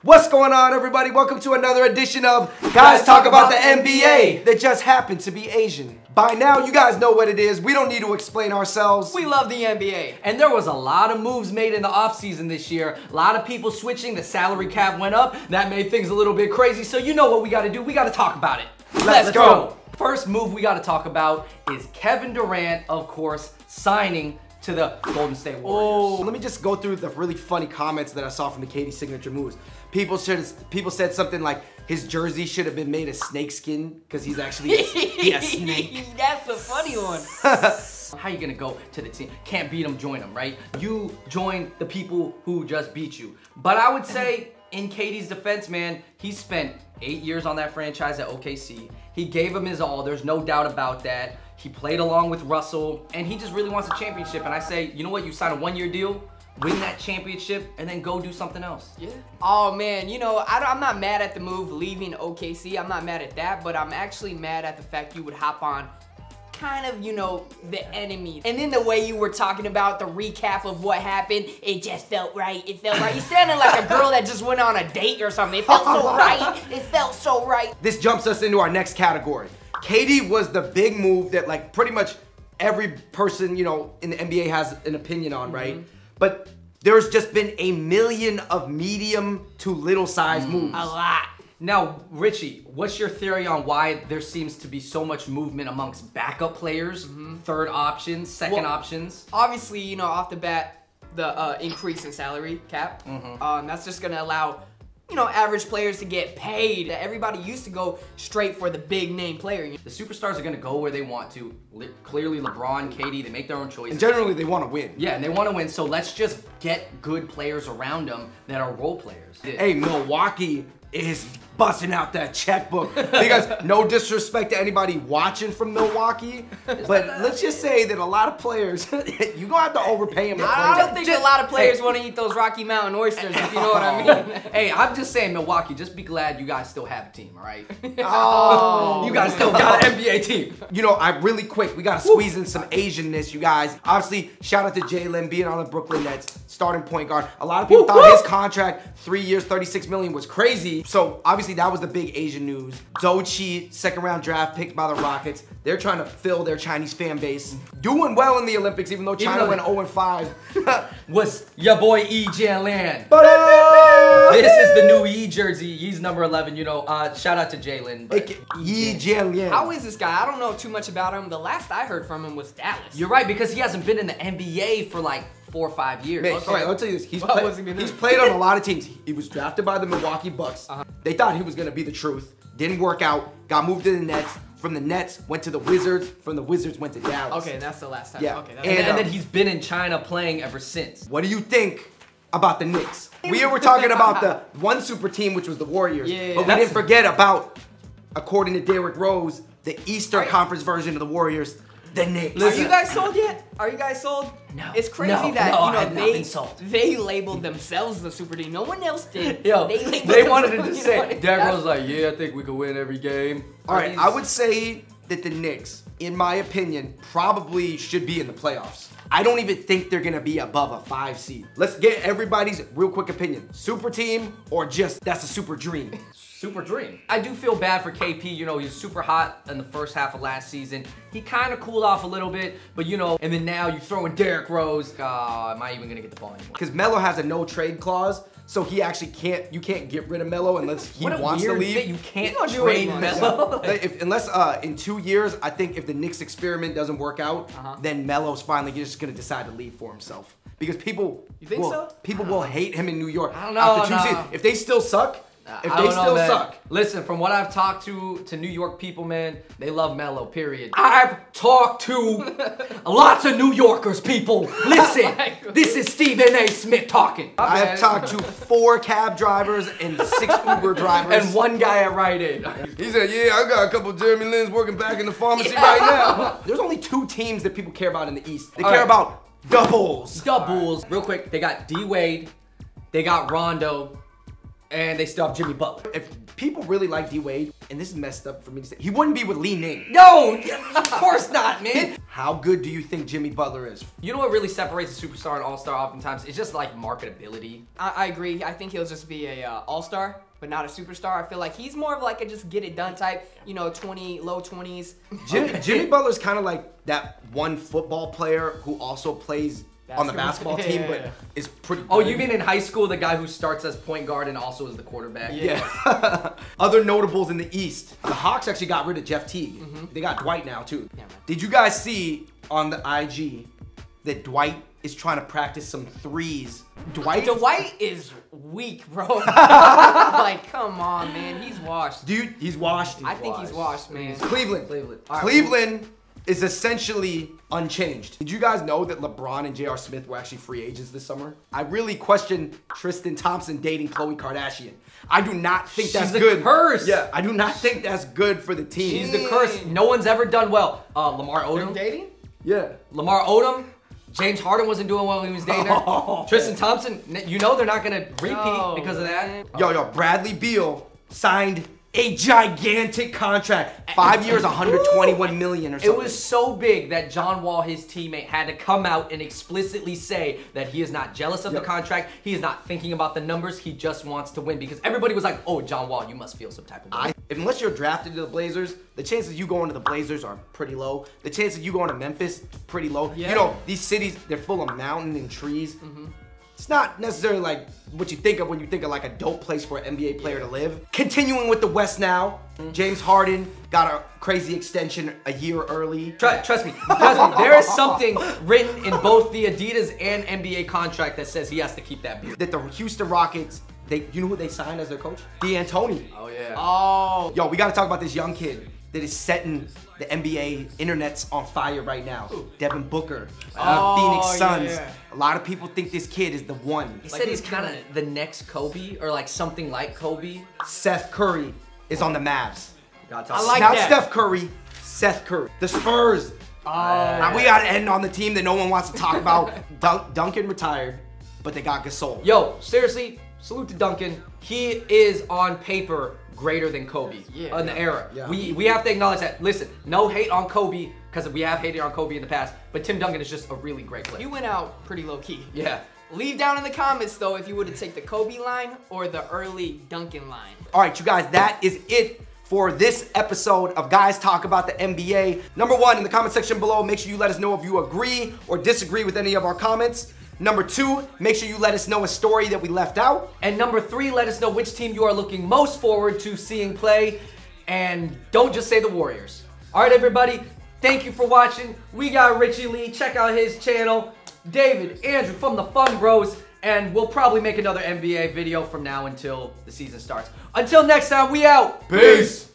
What's going on, everybody? Welcome to another edition of Guys Talk About the NBA that just happened to be Asian. By now, you guys know what it is. We don't need to explain ourselves. We love the NBA. And there was a lot of moves made in the offseason this year. A lot of people switching. The salary cap went up. That made things a little bit crazy. So you know what we got to do. We got to talk about it. Let's go. First move we got to talk about is Kevin Durant, of course, signing to the Golden State Warriors. Let me just go through the really funny comments that I saw from the KD signature moves. People said something like his jersey should have been made of snake skin because he's actually a snake. That's a funny one. How you gonna go to the team? Can't beat them, join them, right? You join the people who just beat you. But I would say, in KD's defense, man, he spent 8 years on that franchise at OKC. He gave him his all. There's no doubt about that. He played along with Russell, and he just really wants a championship. And I say, you know what? You sign a one-year deal, win that championship, and then go do something else. Yeah. Oh, man, you know, I'm not mad at the move leaving OKC. I'm not mad at that, but I'm actually mad at the fact you would hop on kind of, you know, the enemy. And then the way you were talking about the recap of what happened, it just felt right. It felt right. You sounded like a girl that just went on a date or something. It felt so right. It felt so right. This jumps us into our next category. KD was the big move that, like, pretty much every person, you know, in the NBA has an opinion on, right? But there's just been a million of medium to little size moves. A lot. Now, Richie, what's your theory on why there seems to be so much movement amongst backup players, third options, second options? Obviously, you know, off the bat, the increase in salary cap, that's just going to allow, you know, average players to get paid. Everybody used to go straight for the big name player. The superstars are going to go where they want to. Clearly, LeBron, KD, they make their own choices. And generally, they want to win. Yeah, and they want to win, so let's just get good players around them that are role players. Hey, Milwaukee is busting out that checkbook. Because no disrespect to anybody watching from Milwaukee, but let's just say that a lot of players, you're going to have to overpay them. I don't think a lot of players want to eat those Rocky Mountain oysters, if you know what I mean. Hey, I'm just saying, Milwaukee, just be glad you guys still have a team, all right? Oh. You guys still got an NBA team. You know, really quick, we got to squeeze in some Asianness, you guys. Obviously, shout out to Jalen being on the Brooklyn Nets, starting point guard. A lot of people thought his contract, 3 years, $36 million, was crazy. So, obviously, that was the big Asian news. RICHIE, second-round draft picked by the Rockets. They're trying to fill their Chinese fan base. Doing well in the Olympics, even though China went 0-5. Was your boy Yi Jianlian. But this is the new Yi jersey. He's number 11, you know. Shout out to Jalen. Yi Jianlian. How is this guy? I don't know too much about him. The last I heard from him was Dallas. You're right, because he hasn't been in the NBA for like 4 or 5 years. Man, all right, I'll tell you this. He's played on a lot of teams. He was drafted by the Milwaukee Bucks. They thought he was going to be the truth. Didn't work out. Got moved to the Nets. From the Nets, went to the Wizards. From the Wizards, went to Dallas. Okay, that's the last time. Yeah. Okay, and then he's been in China playing ever since. What do you think about the Knicks? We were talking about the one super team, which was the Warriors. Yeah, but we didn't forget about, according to Derrick Rose, the Eastern Conference version of the Warriors, the Knicks. Are you guys sold yet? Are you guys sold? No. It's crazy they labeled themselves the super team. No one else did. Yo, they wanted to just say, Derrick Rose was like, yeah, I think we could win every game. All right, I would say that the Knicks, in my opinion, probably should be in the playoffs. I don't even think they're gonna be above a 5 seed. Let's get everybody's real quick opinion. Super team or just that's a super dream? Super dream. I do feel bad for KP. You know, he was super hot in the first half of last season. He kind of cooled off a little bit, but you know, and then now you throw in Derrick Rose. Am I even gonna get the ball anymore? Because Melo has a no trade clause, so he actually you can't get rid of Melo unless he wants to leave. You can't trade Melo. Unless in 2 years, I think if the Knicks experiment doesn't work out, then Melo's finally just gonna decide to leave for himself. Because people will hate him in New York. I don't know. After 2 seasons. If they still suck, Listen, from what I've talked to New York people, man, they love Melo, period. I've talked to lots of New Yorkers, people. Listen, this is Stephen A. Smith talking. I have talked to 4 cab drivers and 6 Uber drivers. And 1 guy at Rite Aid. He said, yeah, I got a couple of Jeremy Lins working back in the pharmacy right now. There's only 2 teams that people care about in the East. They care about the Bulls. The Bulls. Real quick, they got D-Wade, they got Rondo, And they still have Jimmy Butler. If people really like D-Wade, and this is messed up for me to say, he wouldn't be with Li Ning. No, of course not, man. How good do you think Jimmy Butler is? You know what really separates a superstar and all-star oftentimes? It's just like marketability. I agree. I think he'll just be a all-star, but not a superstar. I feel like he's more of like a just get it done type, you know, low 20s. Jimmy Butler's kind of like that one football player who also plays on the basketball team, but is pretty good. Oh, you mean in high school, the guy who starts as point guard and also is the quarterback? Yeah. Other notables in the East. The Hawks actually got rid of Jeff Teague. They got Dwight now, too. Yeah, man. Did you guys see on the IG that Dwight is trying to practice some threes? Dwight is weak, bro. Like, come on, man. He's washed. Dude, he's washed. I think he's washed, man. Cleveland. All right, Cleveland is essentially unchanged. Did you guys know that LeBron and J.R. Smith were actually free agents this summer? I really question Tristan Thompson dating Khloe Kardashian. I do not think that's good. She's the curse. Yeah, I do not think that's good for the team. She's the curse. No one's ever done well. Lamar Odom. Dating? Yeah. Lamar Odom. James Harden wasn't doing well when he was dating her. Tristan Thompson, you know they're not going to repeat because of that. Yo, Bradley Beal signed a gigantic contract. 5 years, 121 million or something. It was so big that John Wall, his teammate, had to come out and explicitly say that he is not jealous of the contract. He is not thinking about the numbers. He just wants to win because everybody was like, oh, John Wall, you must feel some type of way. Unless you're drafted to the Blazers, the chances you going to the Blazers are pretty low. The chances you going to Memphis, pretty low. Yeah. You know, these cities, they're full of mountain and trees. It's not necessarily like what you think of when you think of like a dope place for an NBA player to live. Continuing with the West now, James Harden got a crazy extension a year early. Trust me, there is something written in both the Adidas and NBA contract that says he has to keep that beard. That the Houston Rockets, you know who they signed as their coach? D'Antoni. Oh, yeah. Oh. Yo, we gotta talk about this young kid that is setting the NBA internets on fire right now. Devin Booker, Phoenix Suns. Yeah. A lot of people think this kid is the one. He said he's kind of the next Kobe or like something like Kobe. Seth Curry is on the Mavs. I like Not that. Steph Curry, Seth Curry. The Spurs. We gotta end on the team that no one wants to talk about. Duncan retired, but they got Gasol. Yo, seriously, salute to Duncan. He is on paper greater than Kobe in the era. Yeah. We have to acknowledge that. Listen, no hate on Kobe because we have hated on Kobe in the past, but Tim Duncan is just a really great player. You went out pretty low key. Yeah. Leave down in the comments though if you would have taken the Kobe line or the early Duncan line. All right, you guys, that is it for this episode of Guys Talk About the NBA. Number one, in the comment section below, make sure you let us know if you agree or disagree with any of our comments. Number two, make sure you let us know a story that we left out. And number three, let us know which team you are looking most forward to seeing play. And don't just say the Warriors. All right, everybody, thank you for watching. We got Richie Lee. Check out his channel. David, Andrew from the Fung Bros. And we'll probably make another NBA video from now until the season starts. Until next time, we out. Peace.